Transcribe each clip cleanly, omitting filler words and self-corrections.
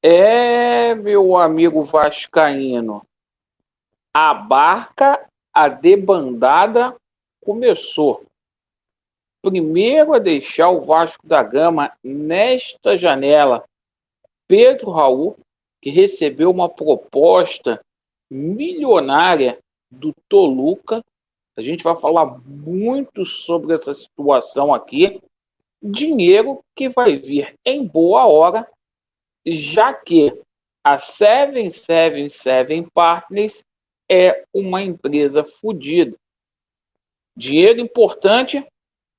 Meu amigo vascaíno, a barca, a debandada começou. Primeiro a deixar o Vasco da Gama nesta janela, Pedro Raul, que recebeu uma proposta milionária do Toluca. A gente vai falar muito sobre essa situação aqui. Dinheiro que vai vir em boa hora, já que a 777 Partners é uma empresa fodida. Dinheiro importante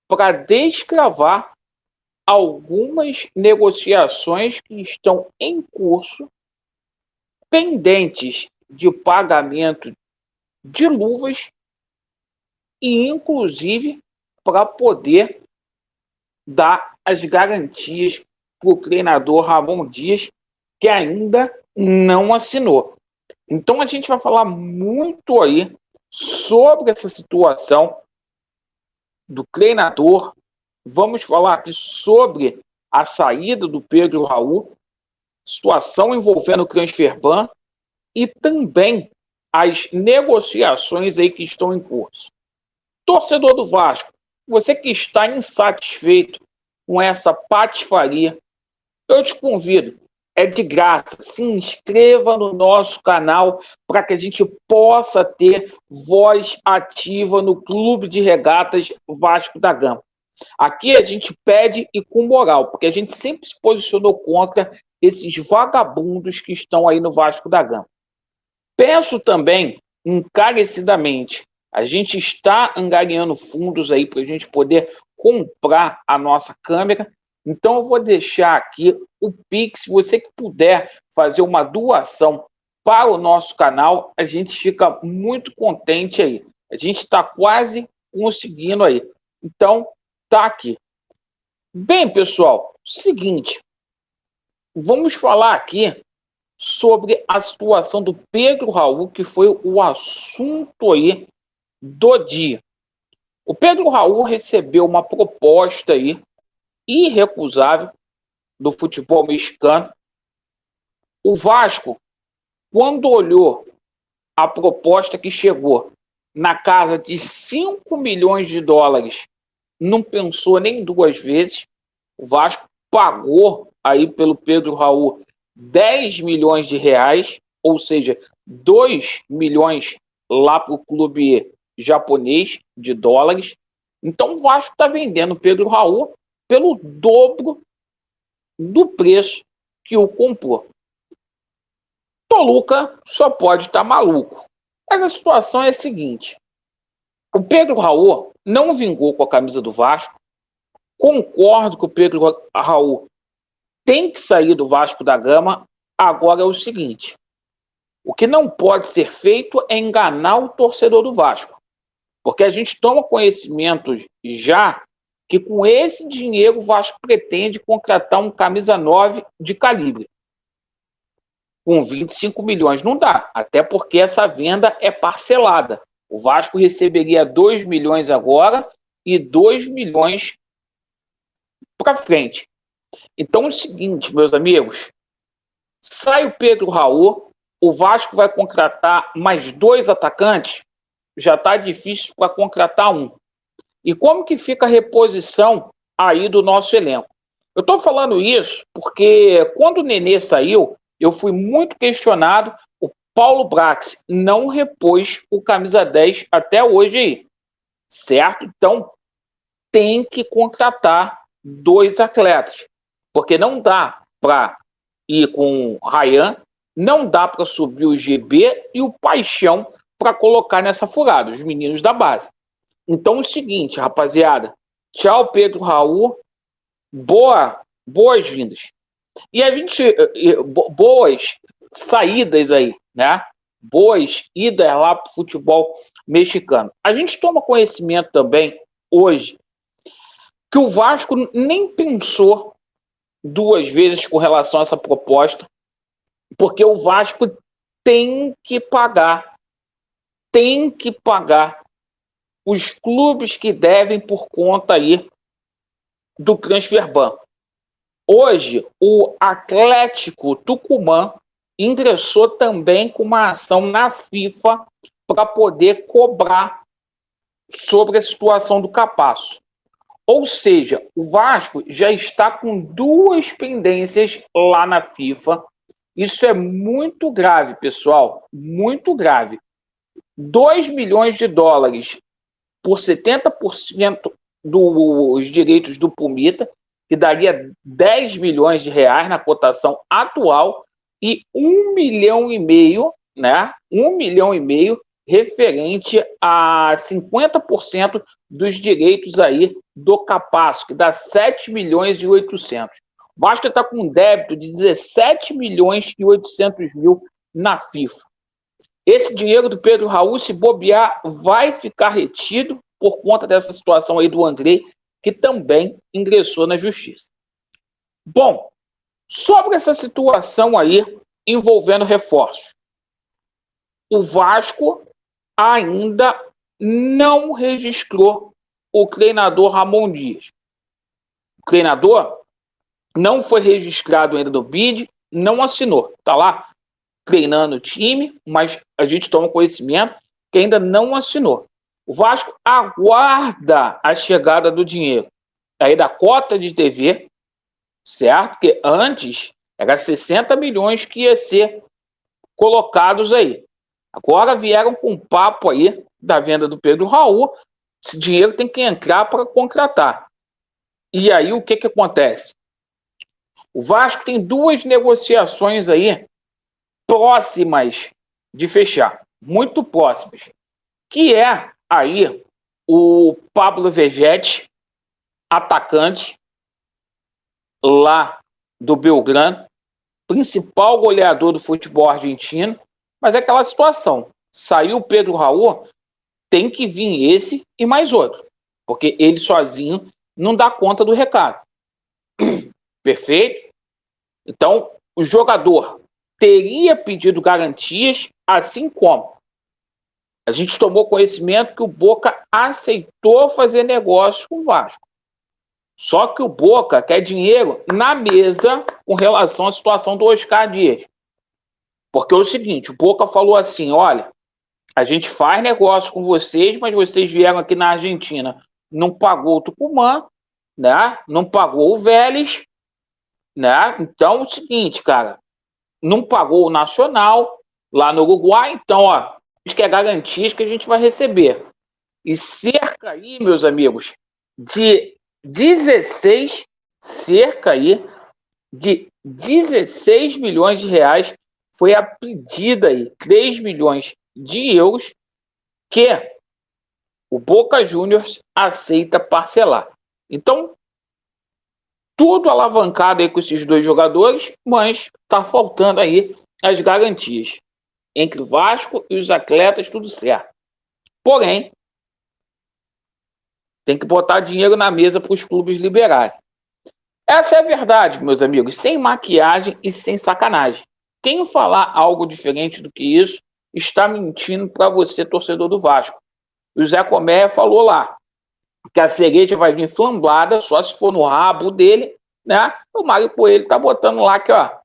para descravar algumas negociações que estão em curso, pendentes de pagamento de luvas e, inclusive, para poder dar as garantias para o treinador Ramon Dias, que ainda não assinou. Então a gente vai falar muito aí sobre essa situação do treinador. Vamos falar aqui sobre a saída do Pedro Raul, situação envolvendo o Transferban e também as negociações aí que estão em curso. Torcedor do Vasco, você que está insatisfeito com essa patifaria, eu te convido, é de graça, se inscreva no nosso canal para que a gente possa ter voz ativa no Clube de Regatas Vasco da Gama. Aqui a gente pede e com moral, porque a gente sempre se posicionou contra esses vagabundos que estão aí no Vasco da Gama. Peço também, encarecidamente, a gente está angariando fundos aí para a gente poder comprar a nossa câmera. Então eu vou deixar aqui o Pix, se você que puder fazer uma doação para o nosso canal, a gente fica muito contente aí. A gente está quase conseguindo aí. Então, tá aqui. Bem, pessoal, seguinte, vamos falar aqui sobre a situação do Pedro Raul, que foi o assunto aí do dia. O Pedro Raul recebeu uma proposta aí irrecusável do futebol mexicano. O Vasco, quando olhou a proposta que chegou na casa de 5 milhões de dólares, não pensou nem duas vezes. O Vasco pagou aí pelo Pedro Raul 10 milhões de reais, ou seja, 2 milhões lá para o clube japonês de dólares. Então o Vasco está vendendo o Pedro Raul pelo dobro do preço que o comprou. Toluca só pode estar maluco. Mas a situação é a seguinte: o Pedro Raul não vingou com a camisa do Vasco. Concordo que o Pedro Raul tem que sair do Vasco da Gama. Agora é o seguinte: o que não pode ser feito é enganar o torcedor do Vasco. Porque a gente toma conhecimento já que com esse dinheiro o Vasco pretende contratar um camisa 9 de calibre. Com 25 milhões não dá, até porque essa venda é parcelada. O Vasco receberia 2 milhões agora e 2 milhões para frente. Então é o seguinte, meus amigos, sai o Pedro Raul, o Vasco vai contratar mais 2 atacantes, já está difícil para contratar um. E como que fica a reposição aí do nosso elenco? Eu estou falando isso porque quando o Nenê saiu, eu fui muito questionado. O Paulo Brax não repôs o camisa 10 até hoje aí, certo? Então tem que contratar 2 atletas, porque não dá para ir com o Ryan, não dá para subir o GB e o Paixão para colocar nessa furada, os meninos da base. Então é o seguinte, rapaziada, tchau Pedro Raul, boas-vindas. E a gente, boas saídas aí, né? Boas idas lá para o futebol mexicano. A gente toma conhecimento também, hoje, que o Vasco nem pensou 2 vezes com relação a essa proposta, porque o Vasco tem que pagar os clubes que devem por conta aí do Transferban. Hoje, o Atlético Tucumã ingressou também com uma ação na FIFA para poder cobrar sobre a situação do Capasso. Ou seja, o Vasco já está com 2 pendências lá na FIFA. Isso é muito grave, pessoal, muito grave. 2 milhões de dólares por 70% dos direitos do Pumita, que daria 10 milhões de reais na cotação atual, e 1,5 milhão, né? 1,5 milhão referente a 50% dos direitos aí do Capasso, que dá 7 milhões e 800. O Vasco está com um débito de 17 milhões e 800 mil na FIFA. Esse dinheiro do Pedro Raul, se bobear, vai ficar retido por conta dessa situação aí do Andrei, que também ingressou na justiça. Bom, sobre essa situação aí envolvendo reforços, o Vasco ainda não registrou o treinador Ramon Dias. O treinador não foi registrado ainda no BID, não assinou. Está lá treinando o time, mas a gente toma conhecimento que ainda não assinou. O Vasco aguarda a chegada do dinheiro aí da cota de TV, certo? Porque antes era 60 milhões que ia ser colocados aí. Agora vieram com um papo aí da venda do Pedro Raul. Esse dinheiro tem que entrar para contratar. E aí o que acontece? O Vasco tem 2 negociações aí próximas de fechar, muito próximas, que é aí o Pablo Vegetti, atacante lá do Belgrano, principal goleador do futebol argentino, mas é aquela situação, saiu o Pedro Raul, tem que vir esse e mais outro, porque ele sozinho não dá conta do recado. Perfeito? Então, o jogador teria pedido garantias, assim como a gente tomou conhecimento que o Boca aceitou fazer negócio com o Vasco. Só que o Boca quer dinheiro na mesa com relação à situação do Oscar Dias. Porque é o seguinte, o Boca falou assim, olha, a gente faz negócio com vocês, mas vocês vieram aqui na Argentina, não pagou o Tucumã, né? Não pagou o Vélez, né? Então é o seguinte, cara, não pagou o Nacional lá no Uruguai, então, ó, a gente quer garantias que a gente vai receber. E cerca aí, meus amigos, de 16 milhões de reais foi a pedida aí, 3 milhões de euros, que o Boca Juniors aceita parcelar. Então, tudo alavancado aí com esses 2 jogadores, mas está faltando aí as garantias. Entre o Vasco e os atletas, tudo certo. Porém, tem que botar dinheiro na mesa para os clubes liberarem. Essa é a verdade, meus amigos, sem maquiagem e sem sacanagem. Quem falar algo diferente do que isso, está mentindo para você, torcedor do Vasco. O Zé Comé falou lá que a cereja vai vir flambada só se for no rabo dele, né? O Mário Coelho está botando lá que, ó,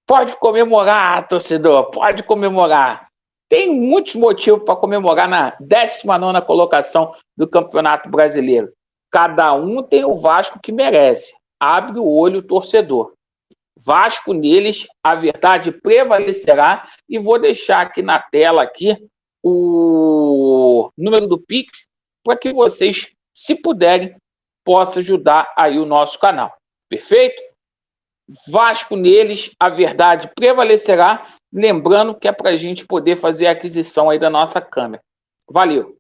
pode comemorar, torcedor, pode comemorar. Tem muitos motivos para comemorar na 19ª colocação do Campeonato Brasileiro. Cada um tem o Vasco que merece. Abre o olho, torcedor. Vasco neles, a verdade prevalecerá. E vou deixar aqui na tela aqui o número do Pix para que vocês, se puderem, possam ajudar aí o nosso canal. Perfeito? Vasco neles, a verdade prevalecerá. Lembrando que é para a gente poder fazer a aquisição aí da nossa câmera. Valeu!